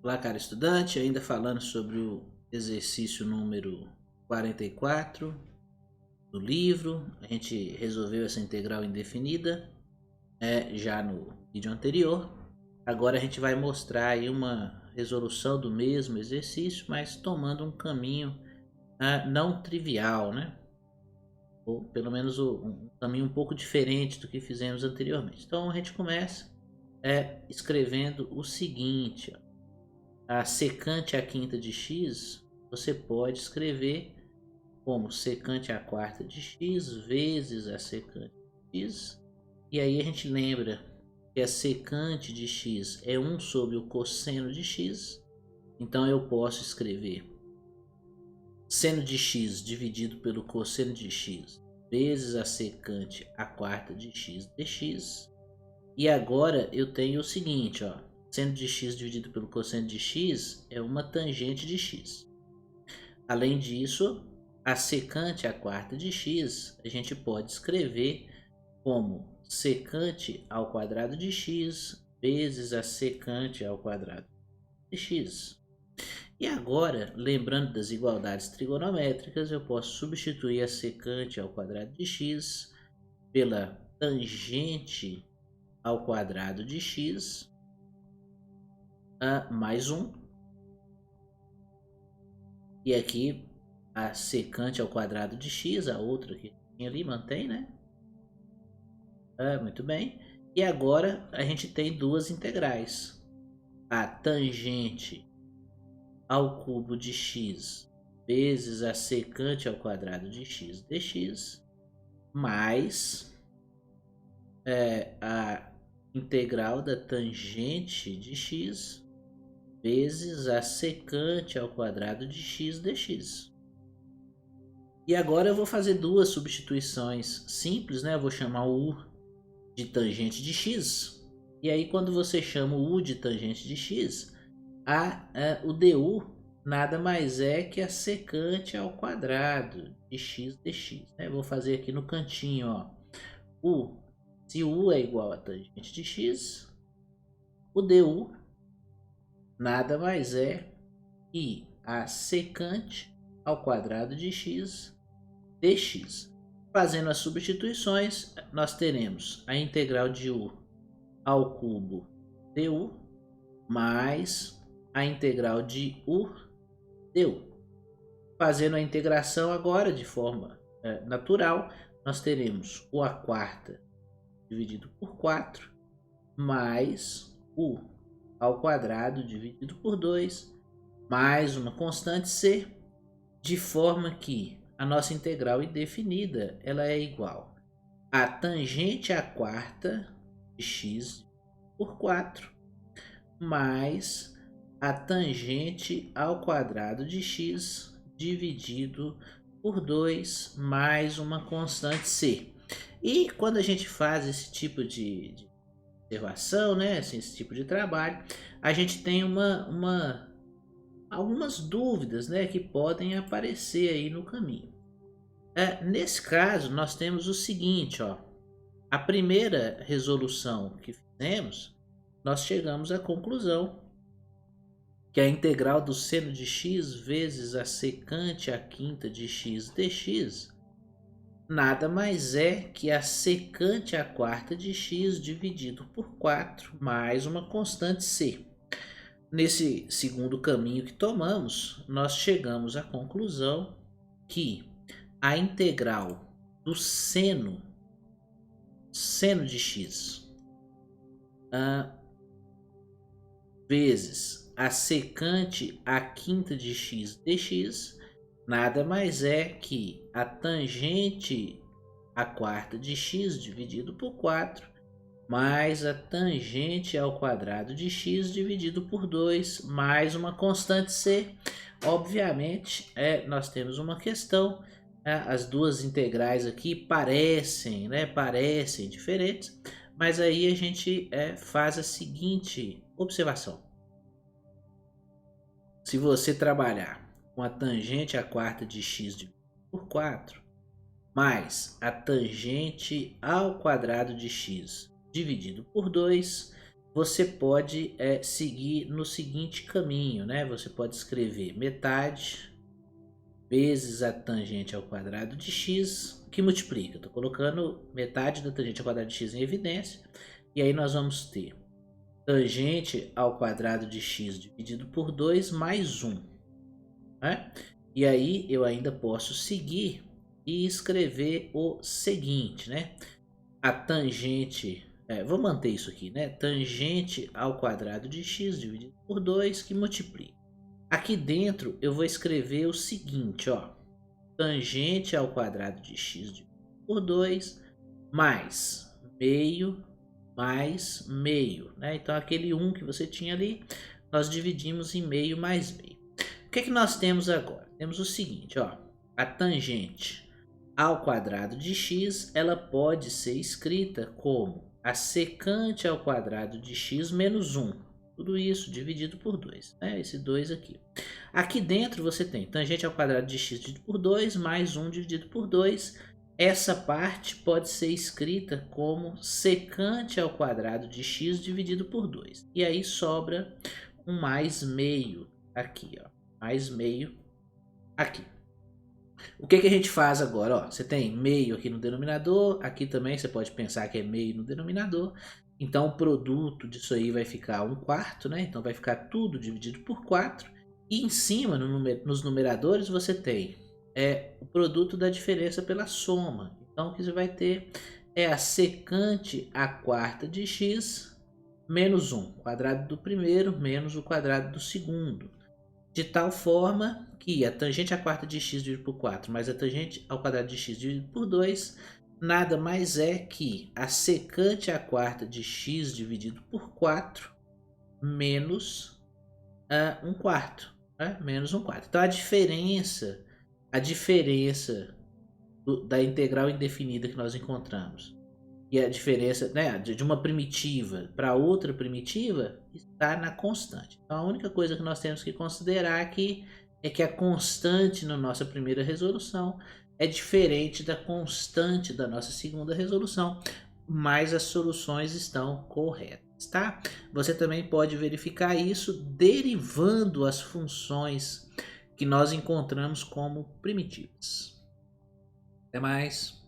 Olá, caro estudante, ainda falando sobre o exercício número 44 do livro. A gente resolveu essa integral indefinida já no vídeo anterior. Agora a gente vai mostrar aí uma resolução do mesmo exercício, mas tomando um caminho não trivial, né? Ou pelo menos um caminho um pouco diferente do que fizemos anteriormente. Então a gente começa escrevendo o seguinte: ó. A secante à quinta de x, você pode escrever como secante à quarta de x vezes a secante de x. E aí a gente lembra que a secante de x é 1 sobre o cosseno de x. Então eu posso escrever seno de x dividido pelo cosseno de x vezes a secante à quarta de x dx. E agora eu tenho o seguinte, ó. Seno de x dividido pelo cosseno de x é uma tangente de x. Além disso, a secante à quarta de x a gente pode escrever como secante ao quadrado de x vezes a secante ao quadrado de x. E agora, lembrando das igualdades trigonométricas, eu posso substituir a secante ao quadrado de x pela tangente ao quadrado de x mais 1. E aqui a secante ao quadrado de x, a outra que tinha ali, mantém, né? Muito bem. E agora a gente tem duas integrais. A tangente ao cubo de x vezes a secante ao quadrado de x dx, mais a integral da tangente de x vezes a secante ao quadrado de x dx. E agora eu vou fazer duas substituições simples, né? Eu vou chamar o u de tangente de x. E aí quando você chama o u de tangente de x, o du nada mais é que a secante ao quadrado de x dx. Né? Eu vou fazer aqui no cantinho, ó. Se o u é igual a tangente de x, o du nada mais é que a secante ao quadrado de x dx. Fazendo as substituições, nós teremos a integral de u ao cubo du mais a integral de u du. Fazendo a integração agora de forma natural, nós teremos u à quarta dividido por 4 mais u ao quadrado dividido por 2 mais uma constante c, de forma que a nossa integral indefinida ela é igual a tangente à quarta de x por 4 mais a tangente ao quadrado de x dividido por 2 mais uma constante c. E quando a gente faz esse tipo de observação, né, esse tipo de trabalho, a gente tem algumas dúvidas, né, que podem aparecer aí no caminho. Nesse caso, nós temos o seguinte, ó. A primeira resolução que fizemos, nós chegamos à conclusão que a integral do seno de x vezes a secante à quinta de x dx nada mais é que a secante à quarta de x dividido por 4 mais uma constante c. Nesse segundo caminho que tomamos, nós chegamos à conclusão que a integral do seno de x vezes a secante à quinta de x dx nada mais é que a tangente à quarta de x dividido por 4 mais a tangente ao quadrado de x dividido por 2 mais uma constante c. Obviamente, nós temos uma questão. As duas integrais aqui parecem diferentes, mas aí a gente faz a seguinte observação. Se você trabalhar com a tangente à quarta de x dividido por 4 mais a tangente ao quadrado de x dividido por 2, você pode seguir no seguinte caminho, né? Você pode escrever metade vezes a tangente ao quadrado de x, que multiplica. Estou colocando metade da tangente ao quadrado de x em evidência. E aí nós vamos ter tangente ao quadrado de x dividido por 2 mais 1. Né? E aí eu ainda posso seguir e escrever o seguinte, né? A tangente, vou manter isso aqui, né? Tangente ao quadrado de x dividido por 2 que multiplica. Aqui dentro eu vou escrever o seguinte, ó. Tangente ao quadrado de x dividido por 2 mais meio mais meio, né? Então aquele 1 que você tinha ali, nós dividimos em meio mais meio. O que nós temos agora? Temos o seguinte, ó. A tangente ao quadrado de x, ela pode ser escrita como a secante ao quadrado de x menos 1. Tudo isso dividido por 2, né? Esse 2 aqui. Aqui dentro você tem tangente ao quadrado de x dividido por 2 mais 1 dividido por 2. Essa parte pode ser escrita como secante ao quadrado de x dividido por 2. E aí sobra um mais meio aqui, ó. Mais meio aqui. O que a gente faz agora? Ó, você tem meio aqui no denominador, aqui também você pode pensar que é meio no denominador. Então o produto disso aí vai ficar 1/4, né? Então vai ficar tudo dividido por 4. E em cima, nos numeradores, você tem o produto da diferença pela soma. Então o que você vai ter é a secante à quarta de x menos 1, quadrado do primeiro menos o quadrado do segundo. De tal forma que a tangente à quarta de x dividido por 4 mais a tangente ao quadrado de x dividido por 2 nada mais é que a secante à quarta de x dividido por 4 menos 1/4. Né? Menos 1/4. Então a diferença da integral indefinida que nós encontramos e a diferença, né, de uma primitiva para outra primitiva está na constante. Então a única coisa que nós temos que considerar aqui é que a constante na nossa primeira resolução é diferente da constante da nossa segunda resolução, mas as soluções estão corretas, tá? Você também pode verificar isso derivando as funções que nós encontramos como primitivas. Até mais!